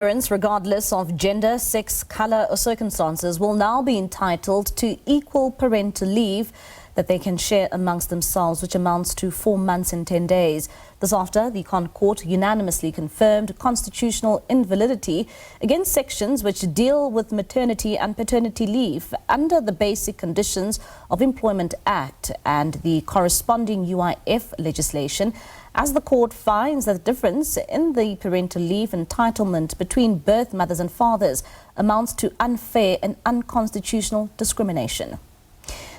Parents, regardless of gender, sex, colour or circumstances, will now be entitled to equal parental leave that they can share amongst themselves, which amounts to 4 months and 10 days. This after the ConCourt unanimously confirmed constitutional invalidity against sections which deal with maternity and paternity leave under the Basic Conditions of Employment Act and the corresponding UIF legislation, as the court finds that the difference in the parental leave entitlement between birth mothers and fathers amounts to unfair and unconstitutional discrimination.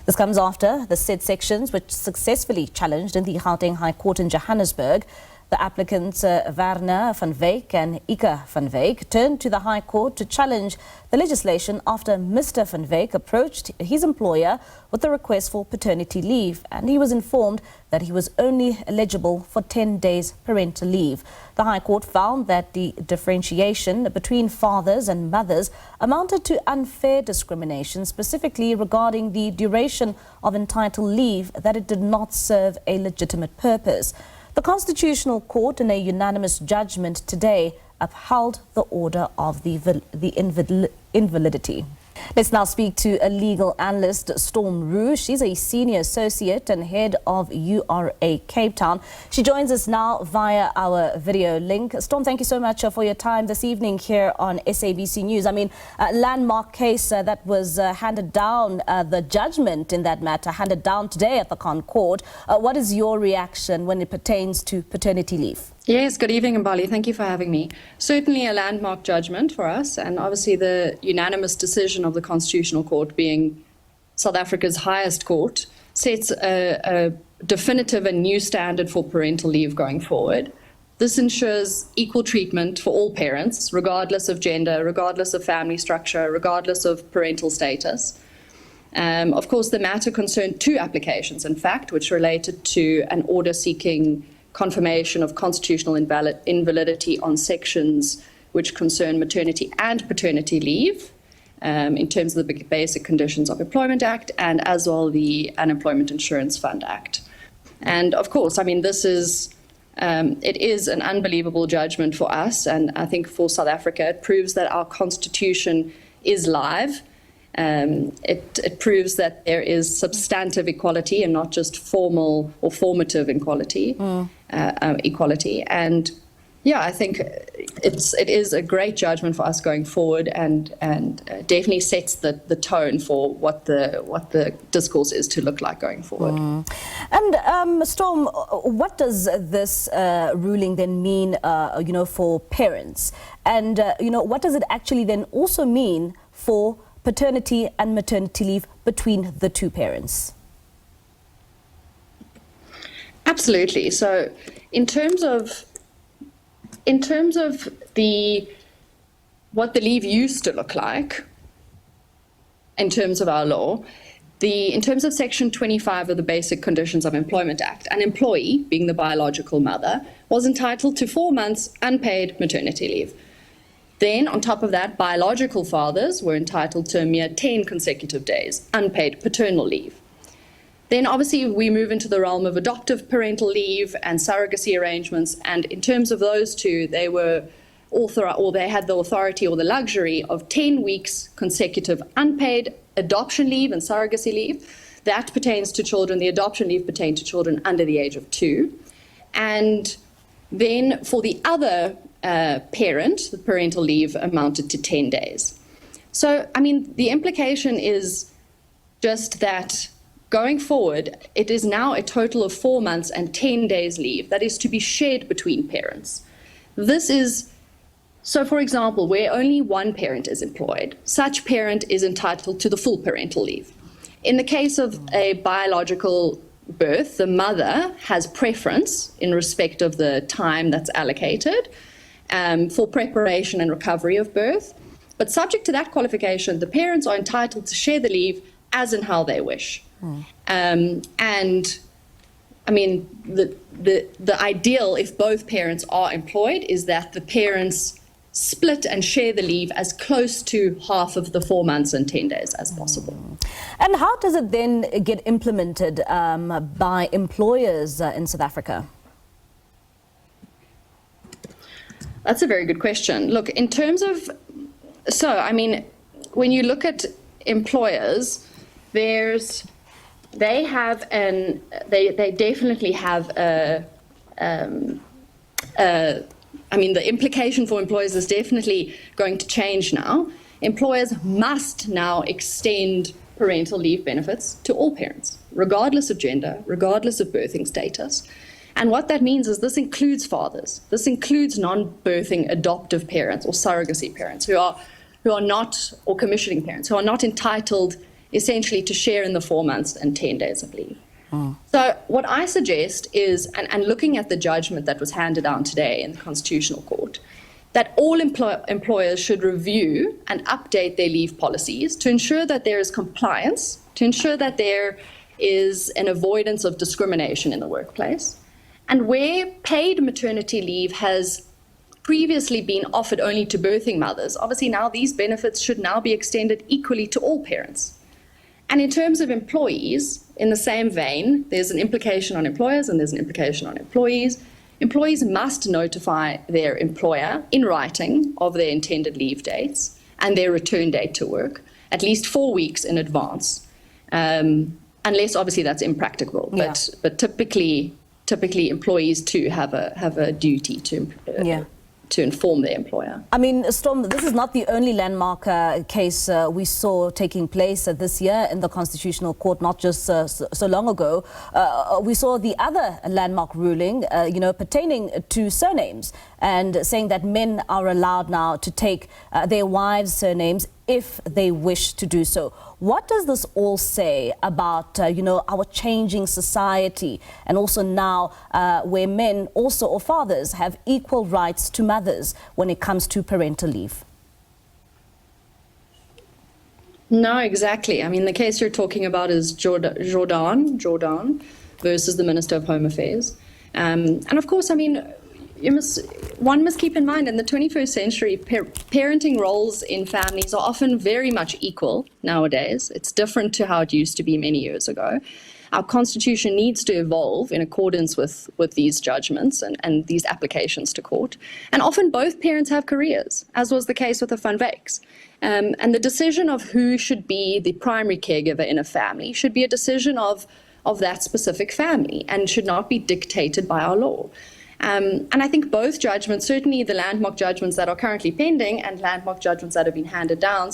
This comes after the said sections which successfully challenged in the Gauteng High Court in Johannesburg. The applicants Werner van Wyk and Ika van Wyk turned to the High Court to challenge the legislation after Mr. van Wyk approached his employer with a request for paternity leave, and he was informed that he was only eligible for 10 days parental leave. The High Court found that the differentiation between fathers and mothers amounted to unfair discrimination, specifically regarding the duration of entitled leave, that it did not serve a legitimate purpose. The Constitutional Court, in a unanimous judgment today, upheld the order of the invalidity. Let's now speak to a legal analyst, Roux. She's a senior associate and head of URA Cape Town. She joins us now via our video link. Storm, thank you so much for your time this evening here on SABC News. I mean, a landmark case that was handed down, the judgment in that matter handed down today at the ConCourt. What is your reaction when it pertains to paternity leave? Yes, good evening, Mbali. Thank you for having me. Certainly a landmark judgment for us, and obviously the unanimous decision of the Constitutional Court, being South Africa's highest court, sets a definitive and new standard for parental leave going forward. This ensures equal treatment for all parents, regardless of gender, regardless of family structure, regardless of parental status. Of course, the matter concerned 2 applications, in fact, which related to an order seeking confirmation of constitutional invalidity on sections which concern maternity and paternity leave in terms of the Basic Conditions of Employment Act, and as well the Unemployment Insurance Fund Act. And of course, I mean, this is it is an unbelievable judgment for us, and I think for South Africa it proves that our constitution is live. It proves that there is substantive equality and not just formal or formative equality. Equality. And yeah, I think it is a great judgment for us going forward, and definitely sets the tone for what the discourse is to look like going forward. And Storm, what does this ruling then mean, for parents? And what does it actually then also mean for paternity and maternity leave between the 2 parents? Absolutely. So in terms of what the leave used to look like in terms of our law, in terms of Section 25 of the Basic Conditions of Employment Act, an employee, being the biological mother, was entitled to 4 months unpaid maternity leave. Then, on top of that, biological fathers were entitled to a mere 10 consecutive days unpaid paternal leave. Then, obviously, we move into the realm of adoptive parental leave and surrogacy arrangements. And in terms of those 2, they were they had the authority or the luxury of 10 weeks consecutive unpaid adoption leave and surrogacy leave. That pertains to children. The adoption leave pertained to children under the age of 2. And then for the other parent, the parental leave amounted to 10 days. So, I mean, the implication is just that going forward, it is now a total of 4 months and 10 days leave that is to be shared between parents. This is, so for example, where only one parent is employed, such parent is entitled to the full parental leave. In the case of a biological birth, the mother has preference in respect of the time that's allocated for preparation and recovery of birth. But subject to that qualification, the parents are entitled to share the leave as and how they wish. And I mean, the ideal, if both parents are employed, is that the parents split and share the leave as close to half of the 4 months and 10 days as possible. And how does it then get implemented by employers in South Africa? That's a very good question. Look, in terms of, I mean, when you look at employers, they definitely have I mean, the implication for employers is definitely going to change now. Employers must now extend parental leave benefits to all parents, regardless of gender, regardless of birthing status. And what that means is this includes fathers. This includes non-birthing adoptive parents or surrogacy parents who are not, or commissioning parents, who are not entitled essentially to share in the 4 months and 10 days of leave. So what I suggest is, and looking at the judgment that was handed down today in the Constitutional Court, that all employers should review and update their leave policies to ensure that there is compliance, to ensure that there is an avoidance of discrimination in the workplace. And where paid maternity leave has previously been offered only to birthing mothers, obviously now these benefits should now be extended equally to all parents. And in terms of employees, in the same vein, there's an implication on employers and there's an implication on employees. Employees must notify their employer in writing of their intended leave dates and their return date to work at least 4 weeks in advance, unless obviously that's impracticable. Yeah. But typically employees too have a duty to inform their employer. I mean, Storm, this is not the only landmark case we saw taking place this year in the Constitutional Court, not just so long ago. We saw the other landmark ruling, pertaining to surnames and saying that men are allowed now to take their wives' surnames if they wish to do so. What does this all say about, our changing society, and also now where men also, or fathers, have equal rights to mothers when it comes to parental leave? No, exactly. I mean, the case you're talking about is Jordan versus the Minister of Home Affairs. And of course, I mean, one must keep in mind in the 21st century, parenting roles in families are often very much equal nowadays. It's different to how it used to be many years ago. Our constitution needs to evolve in accordance with these judgments and these applications to court. And often both parents have careers, as was the case with the Van Wyks. And the decision of who should be the primary caregiver in a family should be a decision of that specific family and should not be dictated by our law. And I think both judgments, certainly the landmark judgments that are currently pending and landmark judgments that have been handed down,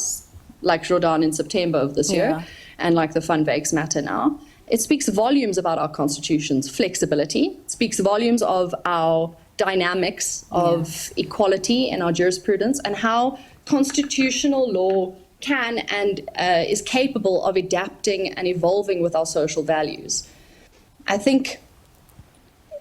like Jordan in September of this year, and like the Van Wyks matter now, it speaks volumes about our Constitution's flexibility. It speaks volumes of our dynamics of equality in our jurisprudence and how constitutional law can and is capable of adapting and evolving with our social values. I think,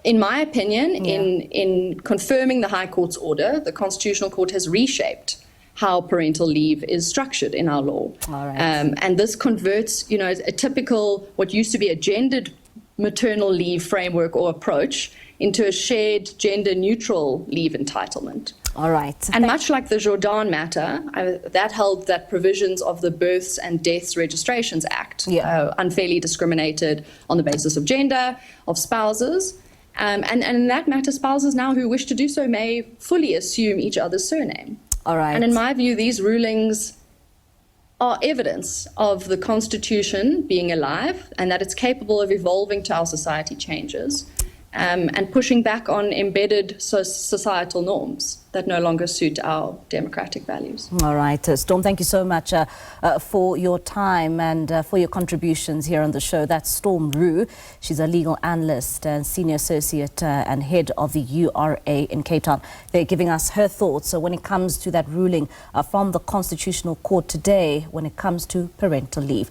in my opinion, in confirming the High Court's order, the Constitutional Court has reshaped how parental leave is structured in our law. All right. And this converts, a typical, what used to be a gendered maternal leave framework or approach into a shared gender-neutral leave entitlement. All right. And much like the Jordan matter, that held that provisions of the Births and Deaths Registrations Act unfairly discriminated on the basis of gender, of spouses. And in that matter, spouses now who wish to do so may fully assume each other's surname. All right. And in my view, these rulings are evidence of the Constitution being alive and that it's capable of evolving to our society changes and pushing back on embedded societal norms that no longer suit our democratic values. All right. Storm, thank you so much for your time and for your contributions here on the show. That's Storm Roux. She's a legal analyst and senior associate and head of the URA in Cape Town. They're giving us her thoughts when it comes to that ruling from the Constitutional Court today when it comes to parental leave.